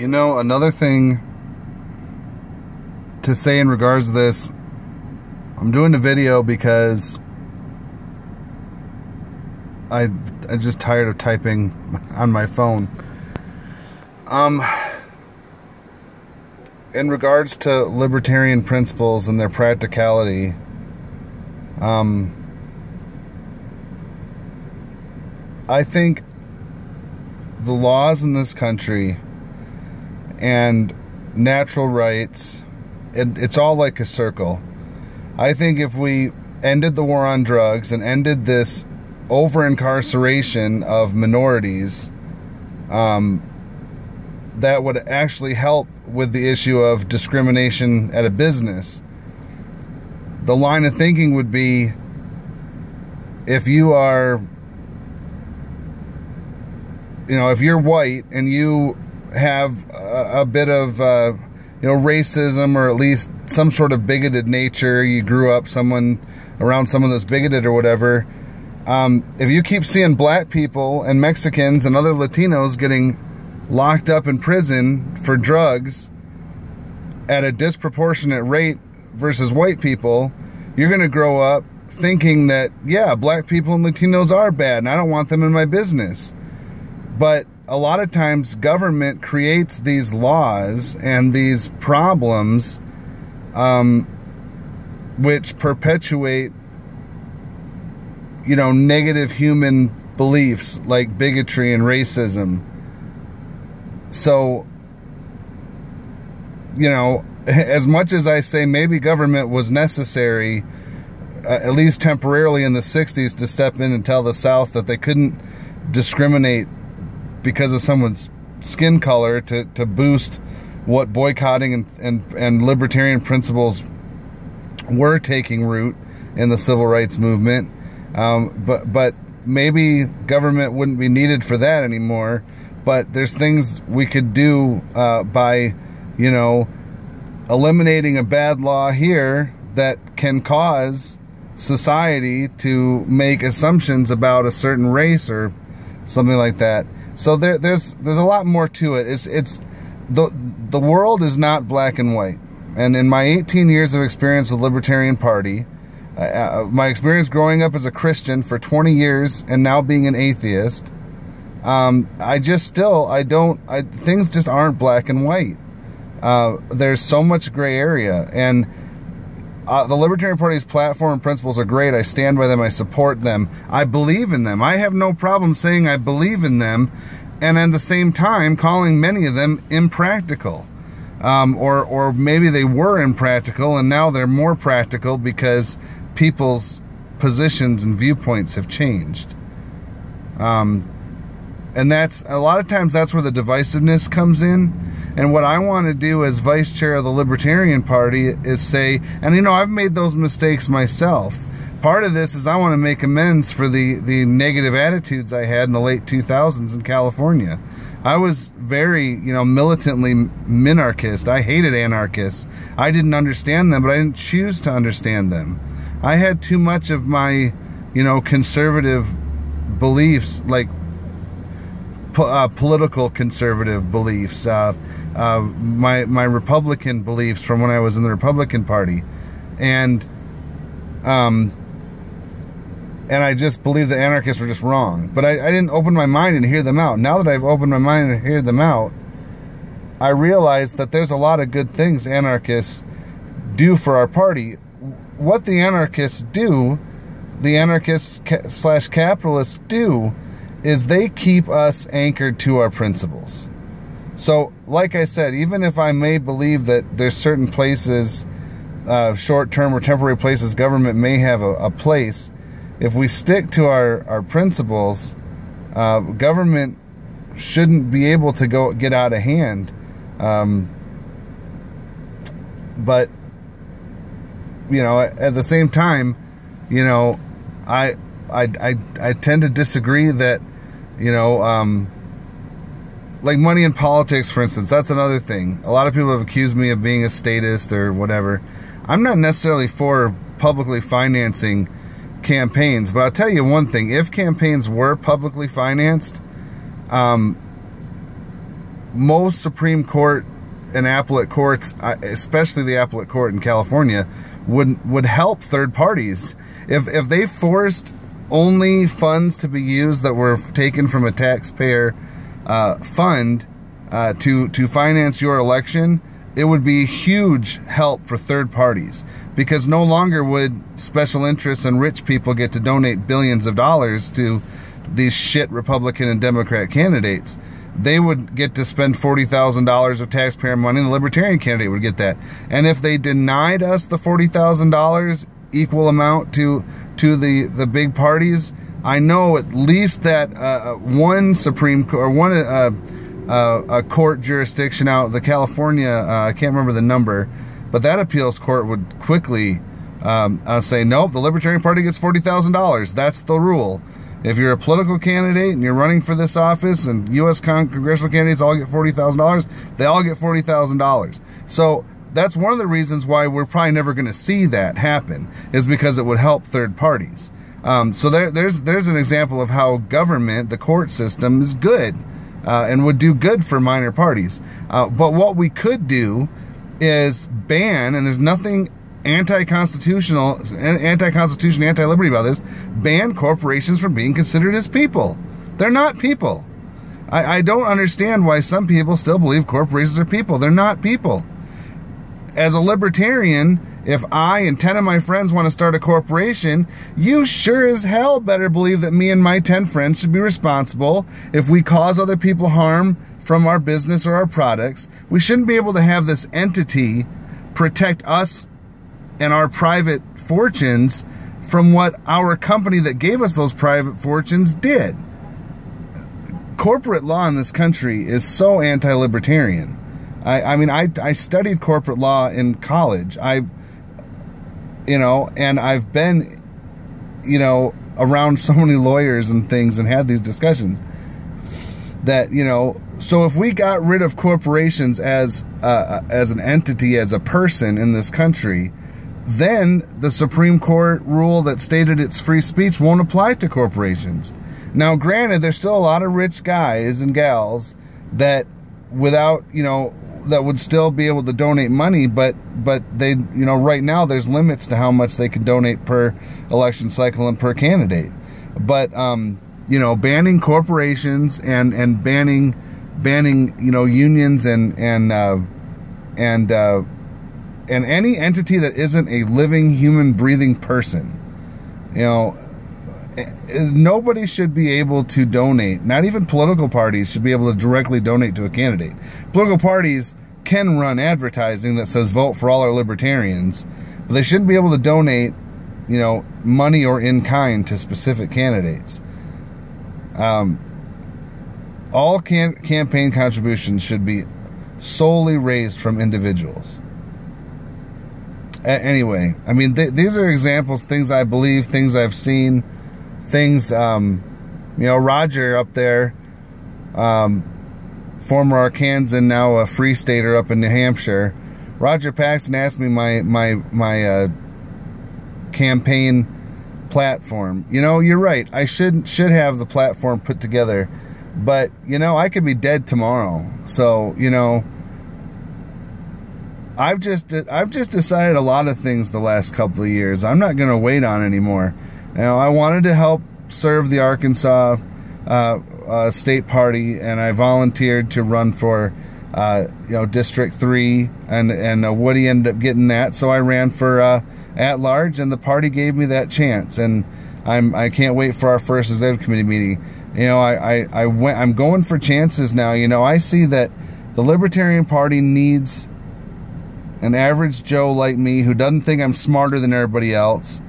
You know, another thing to say in regards to this, I'm doing a video because I'm just tired of typing on my phone. In regards to libertarian principles and their practicality, I think the laws in this country and natural rights, it's all like a circle. I think if we ended the war on drugs and ended this over-incarceration of minorities, that would actually help with the issue of discrimination at a business. The line of thinking would be, if you are, if you're white and you have a bit of, racism, or at least some sort of bigoted nature, you grew up around someone that's bigoted or whatever, if you keep seeing black people and Mexicans and other Latinos getting locked up in prison for drugs at a disproportionate rate versus white people, you're going to grow up thinking that, yeah, black people and Latinos are bad and I don't want them in my business. But a lot of times government creates these laws and these problems which perpetuate, negative human beliefs like bigotry and racism. So, as much as I say maybe government was necessary, at least temporarily in the 60s, to step in and tell the South that they couldn't discriminate because of someone's skin color to boost what boycotting and libertarian principles were taking root in the civil rights movement. But maybe government wouldn't be needed for that anymore. But there's things we could do by, eliminating a bad law here that can cause society to make assumptions about a certain race or something like that. So there's a lot more to it. It's the world is not black and white. And in my 18 years of experience with the Libertarian Party, my experience growing up as a Christian for 20 years and now being an atheist, things just aren't black and white. There's so much gray area, and the Libertarian Party's platform and principles are great. I stand by them. I support them. I believe in them. I have no problem saying I believe in them, and at the same time calling many of them impractical. Or maybe they were impractical and now they're more practical because people's positions and viewpoints have changed. And that's, a lot of times that's where the divisiveness comes in. And what I want to do as vice chair of the Libertarian Party is say, and I've made those mistakes myself. Part of this is I want to make amends for the negative attitudes I had in the late 2000s in California. I was very, militantly minarchist. I hated anarchists. I didn't understand them, but I didn't choose to understand them. I had too much of my, conservative beliefs, like political conservative beliefs, my Republican beliefs from when I was in the Republican Party, and I just believed the anarchists were just wrong. But I didn't open my mind and hear them out. Now that I've opened my mind and heard them out, I realize that there's a lot of good things anarchists do for our party. What the anarchists do, the anarchists / capitalists do, is they keep us anchored to our principles. So, like I said, even if I may believe that there's certain places, short-term or temporary places, government may have a place, if we stick to our principles, government shouldn't be able to get out of hand. But, at the same time, I tend to disagree that, like money in politics, for instance, that's another thing. A lot of people have accused me of being a statist or whatever. I'm not necessarily for publicly financing campaigns, but I'll tell you one thing. If campaigns were publicly financed, most Supreme Court and appellate courts, especially the appellate court in California, would help third parties. If they forced only funds to be used that were taken from a taxpayer fund to finance your election, it would be huge help for third parties, because no longer would special interests and rich people get to donate billions of dollars to these shit Republican and Democrat candidates. They would get to spend $40,000 of taxpayer money, and the Libertarian candidate would get that. And if they denied us the $40,000, equal amount to the big parties, I know at least that one Supreme Court, or one a court jurisdiction out, the California, I can't remember the number, but that appeals court would quickly say, nope, the Libertarian Party gets $40,000. That's the rule. If you're a political candidate and you're running for this office, and U.S. congressional candidates all get $40,000, they all get $40,000. So that's one of the reasons why we're probably never going to see that happen, is because it would help third parties. So there's an example of how government, the court system, is good and would do good for minor parties. But what we could do is ban, and there's nothing anti-constitution, anti-liberty about this, ban corporations from being considered as people. They're not people. I don't understand why some people still believe corporations are people. They're not people. As a libertarian, if I and 10 of my friends want to start a corporation, you sure as hell better believe that me and my 10 friends should be responsible if we cause other people harm from our business or our products. We shouldn't be able to have this entity protect us and our private fortunes from what our company that gave us those private fortunes did. Corporate law in this country is so anti-libertarian. I mean, I studied corporate law in college. And I've been, around so many lawyers and things and had these discussions that, so if we got rid of corporations as an entity, as a person in this country, then the Supreme Court rule that stated it's free speech won't apply to corporations. Now, granted, there's still a lot of rich guys and gals that without, that would still be able to donate money, but they, right now there's limits to how much they can donate per election cycle and per candidate. But, banning corporations and banning, unions and any entity that isn't a living, human, breathing person, nobody should be able to donate. Not even political parties should be able to directly donate to a candidate. Political parties can run advertising that says vote for all our libertarians, but they shouldn't be able to donate, money or in kind to specific candidates. All campaign contributions should be solely raised from individuals. Anyway, I mean, these are examples, things I believe, things I've seen, things, Roger up there, former Arkansan, now a Free Stater up in New Hampshire. Roger Paxton asked me my campaign platform. You're right. I should have the platform put together, but I could be dead tomorrow. So I've just decided a lot of things the last couple of years. I'm not going to wait on anymore. I wanted to help serve the Arkansas state party, and I volunteered to run for District 3, and Woody ended up getting that, so I ran for at large, and the party gave me that chance, and I can't wait for our first executive committee meeting. I'm going for chances now. I see that the Libertarian Party needs an average Joe like me who doesn't think I'm smarter than everybody else.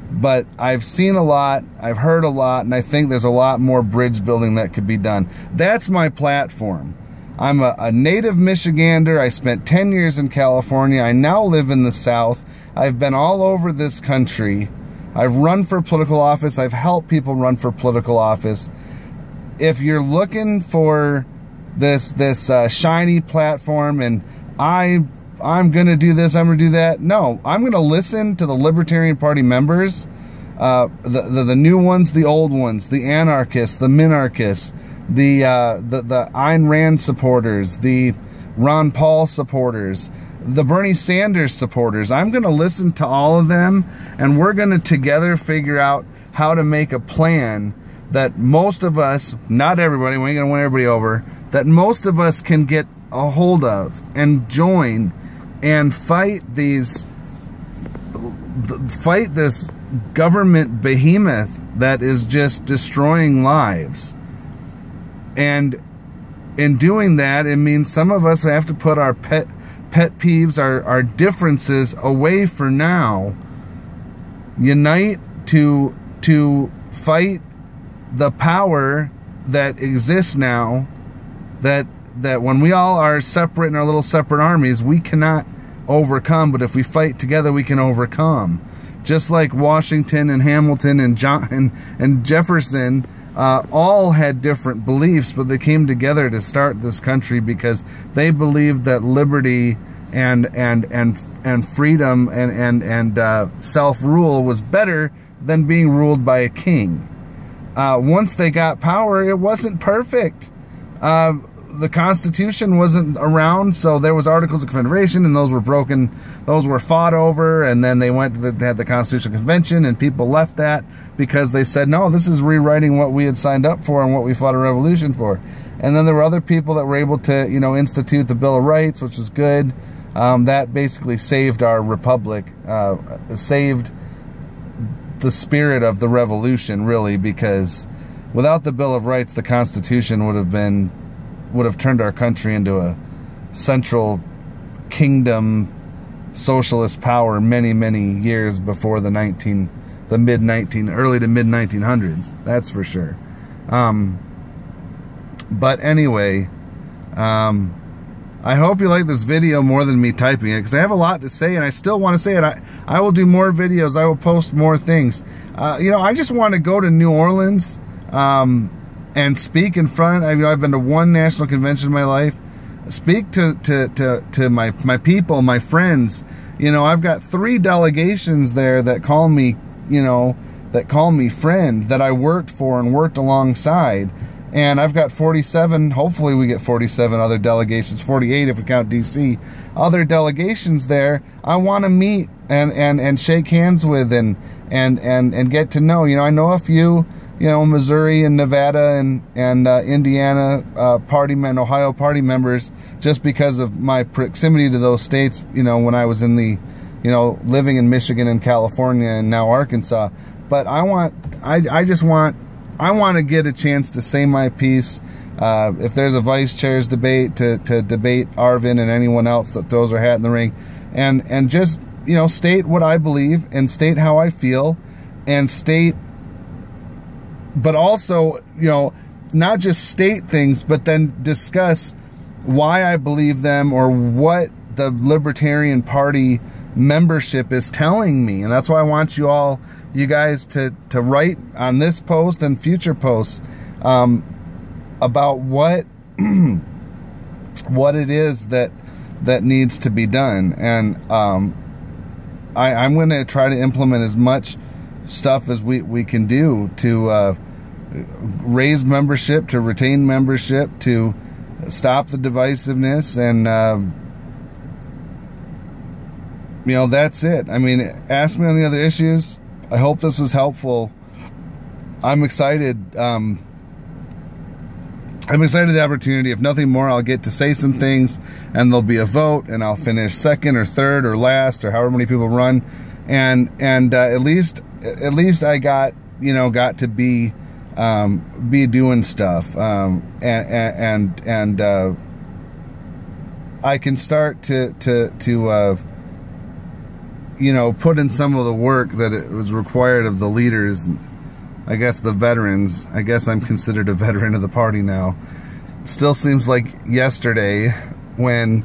But I've seen a lot, I've heard a lot, and I think there's a lot more bridge building that could be done. That's my platform. I'm a native Michigander. I spent 10 years in California. I now live in the South. I've been all over this country. I've run for political office. I've helped people run for political office. If you're looking for this shiny platform and I'm going to do this, I'm going to do that. No, I'm going to listen to the Libertarian Party members the new ones, the old ones, the anarchists, the minarchists, the Ayn Rand supporters, the Ron Paul supporters, the Bernie Sanders supporters. I'm going to listen to all of them, and we're going to together figure out how to make a plan that most of us, not everybody, we ain't going to win everybody over, that most of us can get a hold of and join and fight this government behemoth that is just destroying lives. And in doing that, it means some of us have to put our pet peeves, our differences away for now, unite to fight the power that exists now, that when we all are separate in our little separate armies, we cannot overcome. But if we fight together, we can overcome. Just like Washington and Hamilton and Jefferson all had different beliefs, but they came together to start this country because they believed that liberty and freedom and self-rule was better than being ruled by a king. Once they got power, it wasn't perfect. The Constitution wasn't around, so there was Articles of Confederation, and those were broken. Those were fought over, and then they had the Constitutional Convention, and people left that because they said, no, this is rewriting what we had signed up for and what we fought a revolution for. And then there were other people that were able to, institute the Bill of Rights, which was good. That basically saved our republic, saved the spirit of the revolution, really, because without the Bill of Rights, the Constitution would have turned our country into a central kingdom socialist power many, many years before the early to mid 1900s. That's for sure. But anyway, I hope you like this video more than me typing it, because I have a lot to say and I still want to say it. I will do more videos. I will post more things. I just want to go to New Orleans and speak in front. I've been to one national convention in my life. Speak to my people, my friends. I've got 3 delegations there that call me, friend, that I worked for and worked alongside. And I've got 47, hopefully we get 47 other delegations, 48 if we count DC, other delegations there I want to meet and shake hands with and get to know. I know a few, Missouri and Nevada and Indiana Ohio party members, just because of my proximity to those states, when I was in the, living in Michigan and California and now Arkansas. But I want to get a chance to say my piece. If there's a vice chair's debate, to debate Arvin and anyone else that throws their hat in the ring, and just, state what I believe and state how I feel and state, but also, not just state things, but then discuss why I believe them or what the Libertarian Party membership is telling me. And that's why I want you guys to write on this post and future posts about what it is that needs to be done. And I'm going to try to implement as much stuff as we can do to raise membership, to retain membership, to stop the divisiveness, and that's it. I mean, ask me on the other issues. I hope this was helpful. I'm excited. I'm excited the opportunity. If nothing more, I'll get to say some things, and there'll be a vote, and I'll finish second or third or last or however many people run, and at least I got to be doing stuff, and I can start to put in some of the work that it was required of the leaders, I guess the veterans. I guess I'm considered a veteran of the party now. Still seems like yesterday when